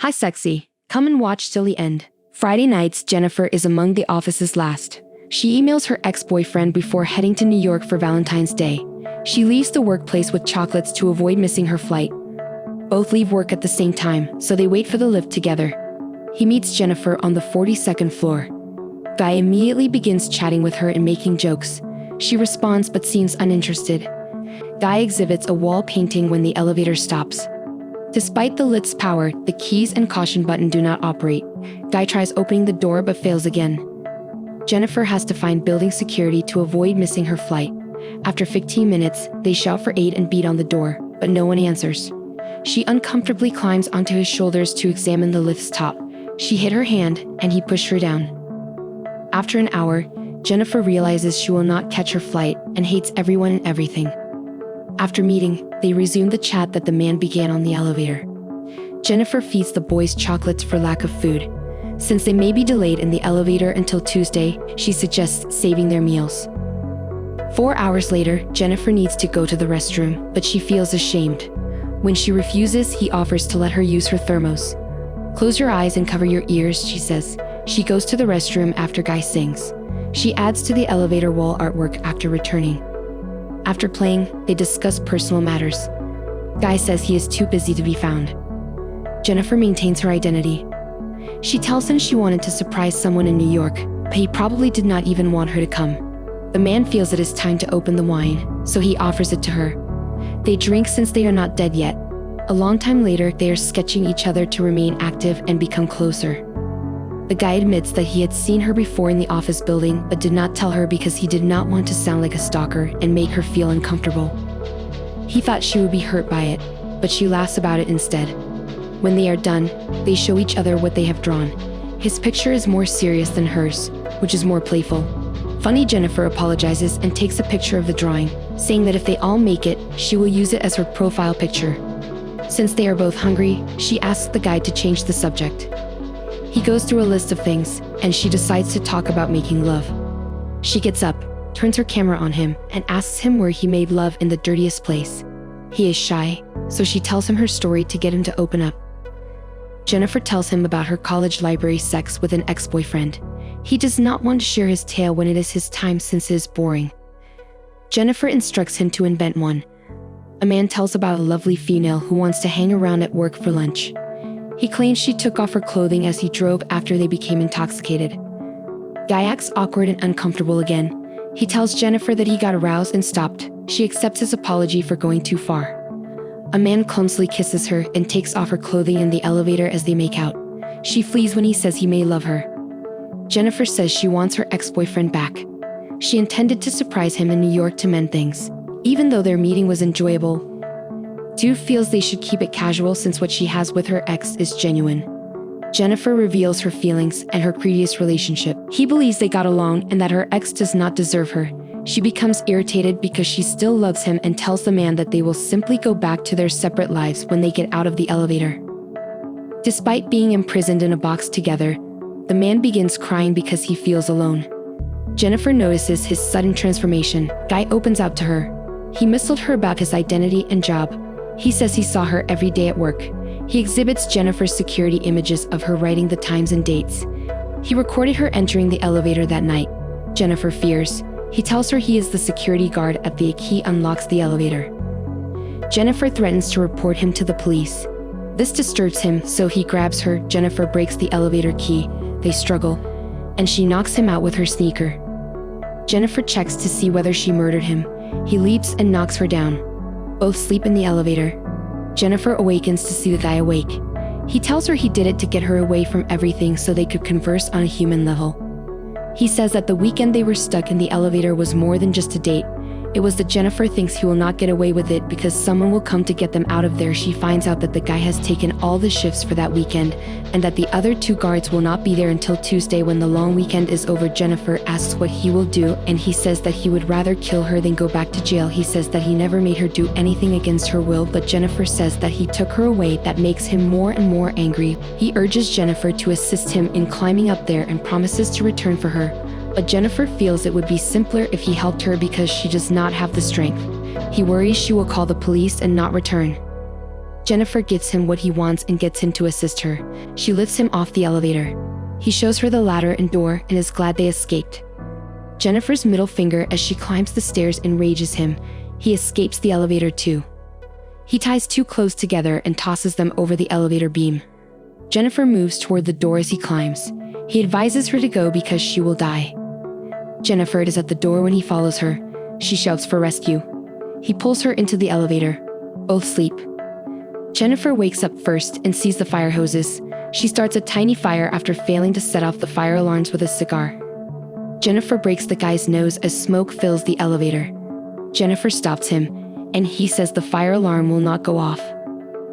Hi sexy, come and watch till the end. Friday nights, Jennifer is among the office's last. She emails her ex-boyfriend before heading to New York for Valentine's Day. She leaves the workplace with chocolates to avoid missing her flight. Both leave work at the same time, so they wait for the lift together. He meets Jennifer on the 42nd floor. Guy immediately begins chatting with her and making jokes. She responds but seems uninterested. Guy exhibits a wall painting when the elevator stops. Despite the lift's power, the keys and caution button do not operate. Guy tries opening the door but fails again. Jennifer has to find building security to avoid missing her flight. After 15 minutes, they shout for aid and beat on the door, but no one answers. She uncomfortably climbs onto his shoulders to examine the lift's top. She hit her hand, and he pushed her down. After an hour, Jennifer realizes she will not catch her flight and hates everyone and everything. After meeting, they resume the chat that the man began on the elevator. Jennifer feeds the boys chocolates for lack of food. Since they may be delayed in the elevator until Tuesday, she suggests saving their meals. 4 hours later, Jennifer needs to go to the restroom, but she feels ashamed. When she refuses, he offers to let her use her thermos. Close your eyes and cover your ears, she says. She goes to the restroom after Guy sings. She adds to the elevator wall artwork after returning. After playing, they discuss personal matters. Guy says he is too busy to be found. Jennifer maintains her identity. She tells him she wanted to surprise someone in New York, but he probably did not even want her to come. The man feels it is time to open the wine, so he offers it to her. They drink since they are not dead yet. A long time later, they are sketching each other to remain active and become closer. The guy admits that he had seen her before in the office building, but did not tell her because he did not want to sound like a stalker and make her feel uncomfortable. He thought she would be hurt by it, but she laughs about it instead. When they are done, they show each other what they have drawn. His picture is more serious than hers, which is more playful. Funny Jennifer apologizes and takes a picture of the drawing, saying that if they all make it, she will use it as her profile picture. Since they are both hungry, she asks the guy to change the subject. He goes through a list of things, and she decides to talk about making love. She gets up, turns her camera on him, and asks him where he made love in the dirtiest place. He is shy, so she tells him her story to get him to open up. Jennifer tells him about her college library sex with an ex-boyfriend. He does not want to share his tale when it is his time since it is boring. Jennifer instructs him to invent one. A man tells about a lovely female who wants to hang around at work for lunch. He claims she took off her clothing as he drove after they became intoxicated. Guy acts awkward and uncomfortable again. He tells Jennifer that he got aroused and stopped. She accepts his apology for going too far. A man clumsily kisses her and takes off her clothing in the elevator as they make out. She flees when he says he may love her. Jennifer says she wants her ex-boyfriend back. She intended to surprise him in New York to mend things. Even though their meeting was enjoyable, Stu feels they should keep it casual since what she has with her ex is genuine. Jennifer reveals her feelings and her previous relationship. He believes they got along and that her ex does not deserve her. She becomes irritated because she still loves him and tells the man that they will simply go back to their separate lives when they get out of the elevator. Despite being imprisoned in a box together, the man begins crying because he feels alone. Jennifer notices his sudden transformation. Guy opens out to her. He misled her about his identity and job. He says he saw her every day at work. He exhibits Jennifer's security images of her writing the times and dates. He recorded her entering the elevator that night. Jennifer fears. He tells her he is the security guard at the key unlocks the elevator. Jennifer threatens to report him to the police. This disturbs him, so he grabs her. Jennifer breaks the elevator key. They struggle, and she knocks him out with her sneaker. Jennifer checks to see whether she murdered him. He leaps and knocks her down. Both sleep in the elevator. Jennifer awakens to see the guy awake. He tells her he did it to get her away from everything so they could converse on a human level. He says that the weekend they were stuck in the elevator was more than just a date. It was that Jennifer thinks he will not get away with it because someone will come to get them out of there. She finds out that the guy has taken all the shifts for that weekend and that the other two guards will not be there until Tuesday when the long weekend is over. Jennifer asks what he will do, and he says that he would rather kill her than go back to jail. He says that he never made her do anything against her will, but Jennifer says that he took her away. That makes him more and more angry. He urges Jennifer to assist him in climbing up there and promises to return for her. But Jennifer feels it would be simpler if he helped her because she does not have the strength. He worries she will call the police and not return. Jennifer gives him what he wants and gets him to assist her. She lifts him off the elevator. He shows her the ladder and door and is glad they escaped. Jennifer's middle finger as she climbs the stairs enrages him. He escapes the elevator too. He ties two clothes together and tosses them over the elevator beam. Jennifer moves toward the door as he climbs. He advises her to go because she will die. Jennifer is at the door when he follows her. She shouts for rescue. He pulls her into the elevator. Both sleep. Jennifer wakes up first and sees the fire hoses. She starts a tiny fire after failing to set off the fire alarms with a cigar. Jennifer breaks the guy's nose as smoke fills the elevator. Jennifer stops him, and he says the fire alarm will not go off,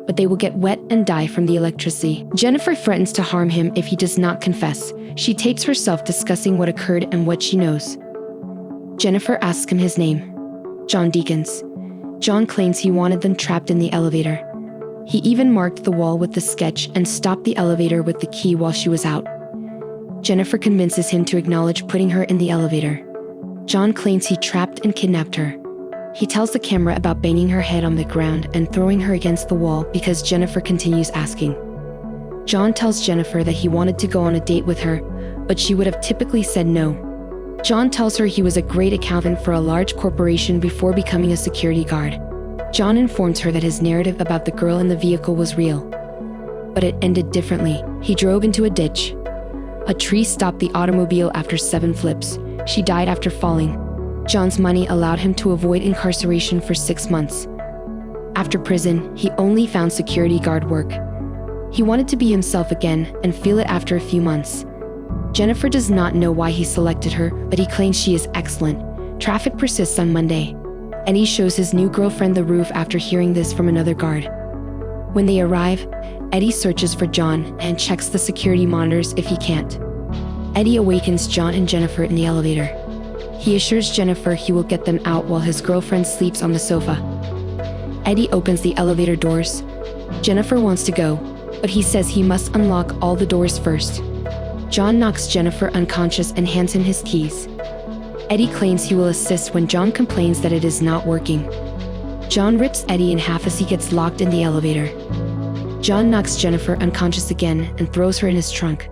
but they will get wet and die from the electricity. Jennifer threatens to harm him if he does not confess. She tapes herself discussing what occurred and what she knows. Jennifer asks him his name. John Deacons. John claims he wanted them trapped in the elevator. He even marked the wall with the sketch and stopped the elevator with the key while she was out. Jennifer convinces him to acknowledge putting her in the elevator. John claims he trapped and kidnapped her. He tells the camera about banging her head on the ground and throwing her against the wall because Jennifer continues asking. John tells Jennifer that he wanted to go on a date with her, but she would have typically said no. John tells her he was a great accountant for a large corporation before becoming a security guard. John informs her that his narrative about the girl in the vehicle was real. But it ended differently. He drove into a ditch. A tree stopped the automobile after 7 flips. She died after falling. John's money allowed him to avoid incarceration for 6 months. After prison, he only found security guard work. He wanted to be himself again and feel it after a few months. Jennifer does not know why he selected her, but he claims she is excellent. Traffic persists on Monday. Eddie shows his new girlfriend the roof after hearing this from another guard. When they arrive, Eddie searches for John and checks the security monitors if he can't. Eddie awakens John and Jennifer in the elevator. He assures Jennifer he will get them out while his girlfriend sleeps on the sofa. Eddie opens the elevator doors. Jennifer wants to go, but he says he must unlock all the doors first. John knocks Jennifer unconscious and hands him his keys. Eddie claims he will assist when John complains that it is not working. John rips Eddie in half as he gets locked in the elevator. John knocks Jennifer unconscious again and throws her in his trunk.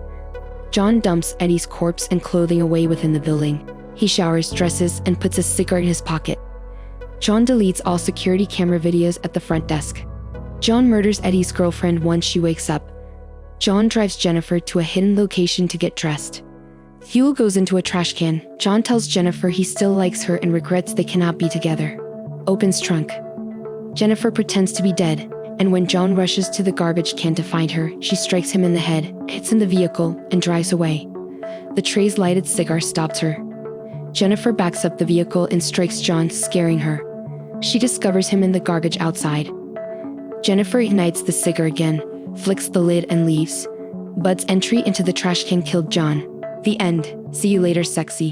John dumps Eddie's corpse and clothing away within the building. He showers, dresses, and puts a cigarette in his pocket. John deletes all security camera videos at the front desk. John murders Eddie's girlfriend once she wakes up. John drives Jennifer to a hidden location to get dressed. Fuel goes into a trash can. John tells Jennifer he still likes her and regrets they cannot be together. Opens trunk. Jennifer pretends to be dead, and when John rushes to the garbage can to find her, she strikes him in the head, hits in the vehicle, and drives away. The Trey's lighted cigar stops her. Jennifer backs up the vehicle and strikes John, scaring her. She discovers him in the garbage outside. Jennifer ignites the cigar again, flicks the lid and leaves. Bud's entry into the trash can killed John. The end. See you later, sexy.